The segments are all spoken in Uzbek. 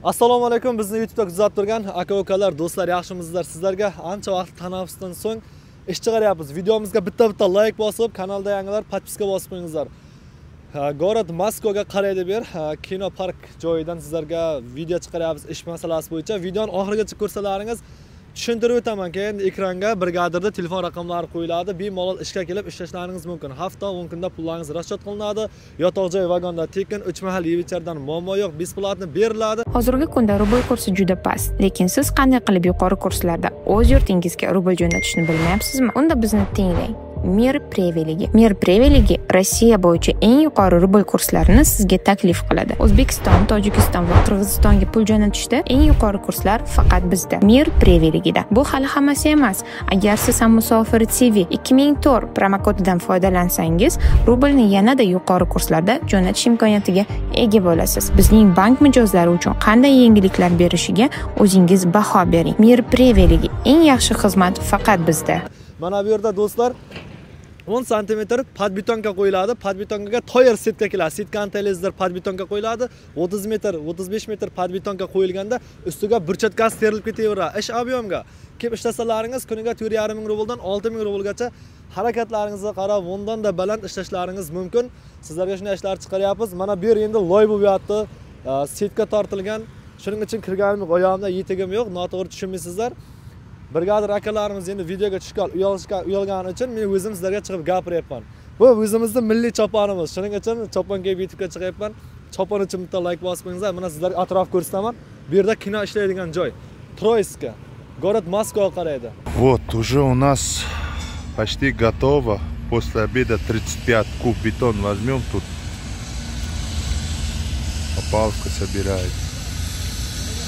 Assalomu alaykum, bizni YouTube'da kuzatib turgan aka-ukalar, do'stlar, yaxshimisizlar? Sizlarga ancha vaqt tanaffusdan so'ng ish chiqaryapmiz. Videomizga bitta like bosib, kanalda yangilar podpiska bosib qo'yingizlar. Gorod Moskvaga qaraydi ber, kino park joyidan sizlarga video chiqaryapmiz ish masalasi bo'yicha. Videoni oxirigacha ko'rsalaringiz tushuntirib o'taman. Keyin ekranga brigadirda telefon raqamlari qo'yiladi. Bemalol ishga kelib ishlashlaringiz mumkin. Hafta 10 kunda pullaringiz raschod qilinadi. Yotoq joy vagonda tekin, 3 mahal yevichardan muammo yo'q, besplatni beriladi. Hozirgi kunda rubl kursi juda past, lekin siz qanday qilib yuqori kurslarda o'z yurtingizga rubl jo'natishni bilmayapsizmi? Unda bizni tinglang. Mir Preveligi Rossiya bo'yicha eng yuqori rubl kurslarini sizga taklif qiladi. O'zbekiston, Tojikiston va Qirg'izistonga pul jo'natishda eng yuqori kurslar faqat bizda. Mir Preveligida. Bu hali hammasi emas. Agar siz ham Musofir TV 2004 promokodidan foydalansangiz, rublni yanada yuqori kurslarda jo'natish imkoniyatiga ega bo'lasiz. Bizning bank mijozlari uchun qanday yengilliklar berishiga o'zingiz baho bering. Mir Preveligi eng yaxshi xizmat faqat bizda. Mana bu yerda do'stlar 10 cm podbetonka qo'yiladi. Podbetonkaga toyer setka keladi. Setka antelezlar podbetonka qo'yiladi. 30 metr, 35 metr podbetonka qo'yilganda ustiga burchatkasi terilib ketaveradi. Ish ob'yomga kelib ishlasalaringiz kuniga 4,5 ming rubldan 6 ming rublgacha harakatlaringizga qarab undan da baland ishlashlaringiz mumkin. Sizlarga shunday ishlar chiqaryapmiz. Mana bu yer endi loy bo'lyapti. Setka tortilgan. Shuning uchun kirganim oyog'imda yetigim yo'q. Noto'g'ri tushunmaysizlar. Brigadir akalarimiz endi videoga tushgan, uyalgani uchun men o'zim sizlarga chiqib gapiryapman. Bu o'zimizning milliy choponimiz. Shuning uchun chopon kiyib YouTube'ga chiqyapman. Chopon uchun bitta like bosib qo'yingizlar. Mana sizlarga atrof ko'rsataman. Bu yerda kino ishlaydigan joy. Troyska. Город Москва qaraydi. Вот, уже у нас почти готово. После обеда 35 куб бетон возьмем тут. Опалка собирает.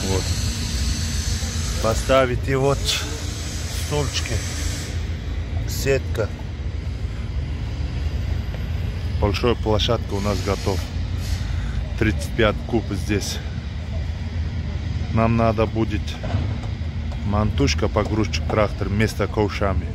Вот. Поставите вот стульчики, сетка. Большая площадка у нас готов. 35 куб здесь. Нам надо будет мантушка, погрузчик, трактор вместо ковшами.